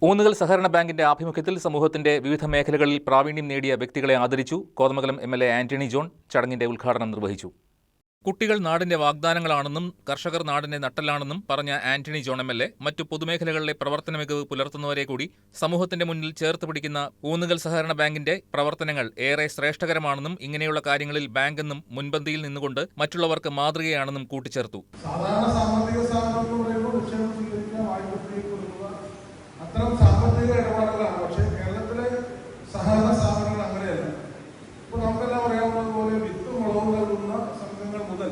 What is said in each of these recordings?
ഊന്നുകൽ സഹകരണ ബാങ്കിന്റെ ആഭിമുഖ്യത്തിൽ സമൂഹത്തിന്റെ വിവിധ മേഖലകളിൽ പ്രാവീണ്യം നേടിയ വ്യക്തികളെ ആദരിച്ചു. കോതമംഗലം എം.എൽ.എ. ആന്റണി ജോൺ ചടങ്ങിന്റെ ഉദ്ഘാടനം നിർവഹിച്ചു. കുട്ടികൾ നാടിന്റെ വാഗ്ദാനങ്ങളാണെന്നും കർഷകർ നാടിന്റെ നട്ടെല്ലാണെന്നും പറഞ്ഞ ആന്റണി ജോൺ എം.എൽ.എ. മറ്റു പൊതുമേഖലകളിലെ പ്രവർത്തന മികവ് പുലർത്തുന്നവരെ കൂടി സമൂഹത്തിന്റെ മുന്നിൽ ചേർത്ത് പിടിക്കുന്ന ഊന്നുകൽ സഹകരണ ബാങ്കിന്റെ പ്രവർത്തനങ്ങൾ ഏറെ ശ്രേഷ്ഠകരമാണെന്നും ഇങ്ങനെയുള്ള കാര്യങ്ങളിൽ ബാങ്കെന്നും മുൻപന്തിയിൽ നിന്നുകൊണ്ട് മറ്റുള്ളവർക്ക് മാതൃകയാണെന്നും കൂട്ടിച്ചേർത്തു. അത്തരം സാമ്പത്തിക ഇടപാടുകളാണ്. പക്ഷേ കേരളത്തിലെ സഹകരണ സ്ഥാപനങ്ങൾ അങ്ങനെയല്ല. ഇപ്പോൾ നമുക്കെല്ലാം അറിയാവുന്നതുപോലെ വിത്ത് മുളക് നൽകുന്ന സംഘങ്ങൾ മുതൽ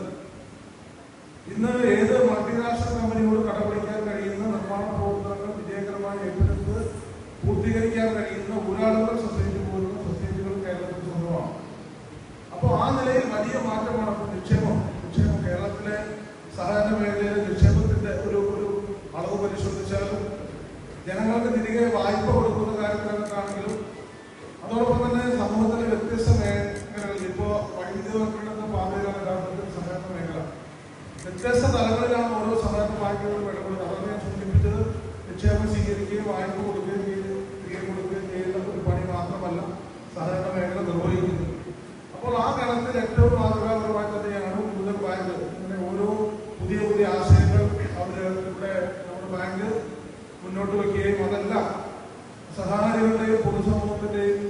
ഇന്ന് ഏത് മൾട്ടിനാഷണൽ കമ്പനിയോട് കടപിടിക്കാൻ കഴിയുന്ന നിർമ്മാണ പ്രവർത്തനങ്ങൾ വിജയകരമായി ഏറ്റെടുത്ത് പൂർത്തീകരിക്കാൻ കഴിയുന്ന ഊരാളുകൾ സൊസൈറ്റി പോലുള്ള സൊസൈറ്റികൾ കേരളത്തിൽ സ്വന്തമാണ്. അപ്പോൾ ആ നിലയിൽ വലിയ മാറ്റമാണ്. അപ്പോൾ നിക്ഷേപം കേരളത്തിലെ സഹകരണ മേഖലയിലെ നിക്ഷേപത്തിന്റെ ഒരു അളവ് പരിശോധിച്ചാലും ജനങ്ങൾക്ക് തിരികെ വായ്പ കൊടുക്കുന്ന കാര്യത്തിലാണെങ്കിലും അതോടൊപ്പം തന്നെ സമൂഹത്തിലെ വ്യത്യസ്ത മേഖലകളിൽ ഇപ്പോൾ വൈദ്യുതിവൽക്കരണത്തിന് പാതയിലാണ് സഹകരണ മേഖല. വ്യത്യസ്ത തലങ്ങളിലാണ് ഓരോ സഹകരണ ബാങ്കുകളും ഇടപെടുന്നത്. അതാണ് ഞാൻ സൂചിപ്പിച്ചത്. നിക്ഷേപം സ്വീകരിക്കുകയും വായ്പ കൊടുക്കുകയും തിരികെ കൊടുക്കുകയും ചെയ്യുന്ന ഒരു പണി മാത്രമല്ല സഹകരണ മേഖല നിർവഹിക്കുന്നത്. അപ്പോൾ ആ ഗണത്തിൽ ഏറ്റവും മാതൃകാപരമായി തന്നെയാണ് ഊന്നുകൽ ബാങ്ക്. ഇങ്ങനെ ഓരോ പുതിയ ആശയങ്ങൾ ഇവിടെ നമ്മുടെ ബാങ്ക് മുന്നോട്ട് വയ്ക്കുകയും അതെല്ലാം സഹകാരികളുടെയും പൊതുസമൂഹത്തിന്റെയും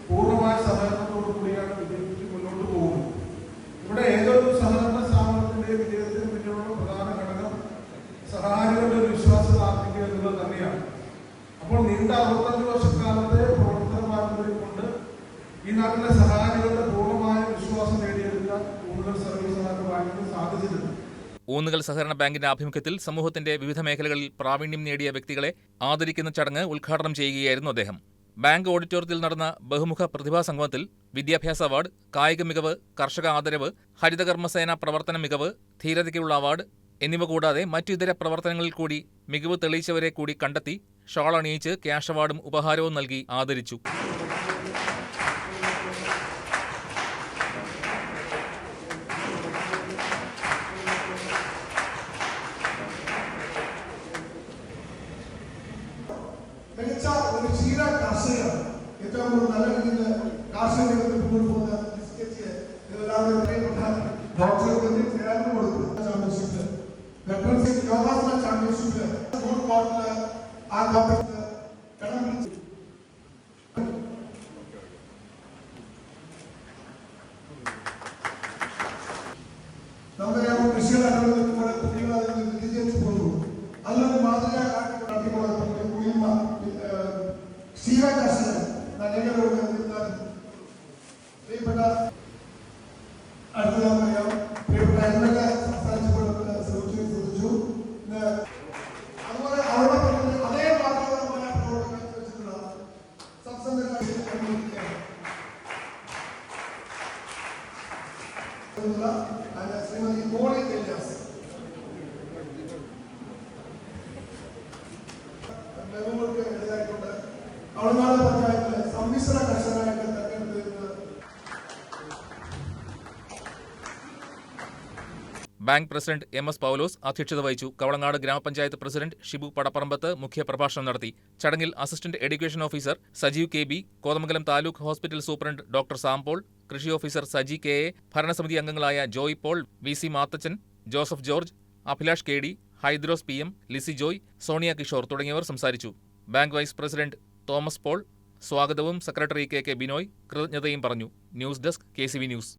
പൂർണ്ണമായ സഹകരണത്തോടു കൂടിയാണ് വിജയിച്ച് മുന്നോട്ട് പോകുന്നത്. ഇവിടെ ഏതൊരു സഹകരണ സ്ഥാപനത്തിന്റെയും വിജയത്തിന് പിന്നിലുള്ള പ്രധാന ഘടകം സഹകാരികളുടെ ഒരു വിശ്വാസം ആർജിക്കുക എന്നുള്ളത് തന്നെയാണ്. അപ്പോൾ നീണ്ട 65 വർഷക്കാലത്തെ പ്രവർത്തന പാരമ്പര്യം കൊണ്ട് ഈ നാട്ടിലെ സഹകാരികളുടെ പൂർണ്ണമായ വിശ്വാസം നേടിയെടുക്കാൻ ഊന്നുകൽ സർവീസ് സഹകരണ ബാങ്കിന് സാധിച്ചിട്ടുണ്ട്. ഊന്നുകൽ സഹകരണ ബാങ്കിന്റെ ആഭിമുഖ്യത്തിൽ സമൂഹത്തിന്റെ വിവിധ മേഖലകളിൽ പ്രാവീണ്യം നേടിയ വ്യക്തികളെ ആദരിക്കുന്ന ചടങ്ങ് ഉദ്ഘാടനം ചെയ്യുകയായിരുന്നു അദ്ദേഹം. ബാങ്ക് ഓഡിറ്റോറിയത്തിൽ നടന്ന ബഹുമുഖ പ്രതിഭാ സംഗമത്തിൽ വിദ്യാഭ്യാസ അവാർഡ്, കായിക മികവ്, കർഷക ആദരവ്, ഹരിതകർമ്മസേന പ്രവർത്തന മികവ്, ധീരതയ്ക്കുള്ള അവാർഡ് എന്നിവ കൂടാതെ മറ്റു ഇതര പ്രവർത്തനങ്ങളിൽ കൂടി മികവ് തെളിയിച്ചവരെ കൂടി കണ്ടെത്തി ഷാൾ അണിയിച്ച് ക്യാഷ് അവാർഡും ഉപഹാരവും നൽകി ആദരിച്ചു. മികച്ച ഒരു ക്ഷീര കർഷകർ ഏറ്റവും നല്ല രീതിയിൽ കാർഷിക രംഗത്ത് മുന്നോട്ട് പോകുന്ന ഡോക്ടർക്ക് ചേർന്ന് കൊടുക്കും. ചാമ്പ്യൻഷിപ്പ് യോഗാസന ചാമ്പ്യൻഷിപ്പ് ഗോൾഡ് മെഡൽ ആ കോമ്പറ്റീഷൻ കടം പിടിച്ചു. നമുക്കറിയാം കൃഷികൾ അനുവദിക്കുമ്പോൾ കുട്ടികൾ അതിൽ വിജയിച്ചു പോകുന്നു. അതിലൊരു മാതൃക ക്ഷീര കർഷകർ നല്ലവരോട് പ്രിയപ്പെട്ട അടുത്ത നമുക്കറിയാം പ്രിയപ്പെട്ട എം.എൽ.എ. സംസാരിച്ചപ്പോൾ ശ്രദ്ധിച്ചു. അതുപോലെ അവരുടെ അതേ മാതൃകപരമായ പ്രവർത്തനം വെച്ചിട്ടുള്ള ശ്രീമതി മോളി എലിയാസ് മെമ്മോറിയൽ എഴുതായിട്ടുണ്ട്. അവളുമാരുടെ പഞ്ചായത്തിലെ സമ്മിശ്ര കർഷകരായിട്ട് തെരഞ്ഞെടുത്തിരുന്നത്. Bank president എം.എസ്. പൗലോസ് അധ്യക്ഷത വഹിച്ചു. കവളങ്ങാട് ഗ്രാമപഞ്ചായത്ത് പ്രസിഡന്റ് ഷിബു പടപ്പറമ്പത്ത് മുഖ്യപ്രഭാഷണം നടത്തി. ചടങ്ങിൽ assistant education officer Sajeev KB, Kothamangalam taluk hospital superintendent doctor Sampaul, കൃഷി ഓഫീസർ സജി കെ.എ, ഭരണസമിതി അംഗങ്ങളായ Joy Paul, VC. Mathachan, Joseph George, Abhilash KD, Hydros PM, Lissy Joy, Sonia Kishore തുടങ്ങിയവർ സംസാരിച്ചു. Bank vice president Thomas Paul സ്വാഗതവും സെക്രട്ടറി കെ.കെ. ബിനോയ് കൃതജ്ഞതയും പറഞ്ഞു. News desk KCV news.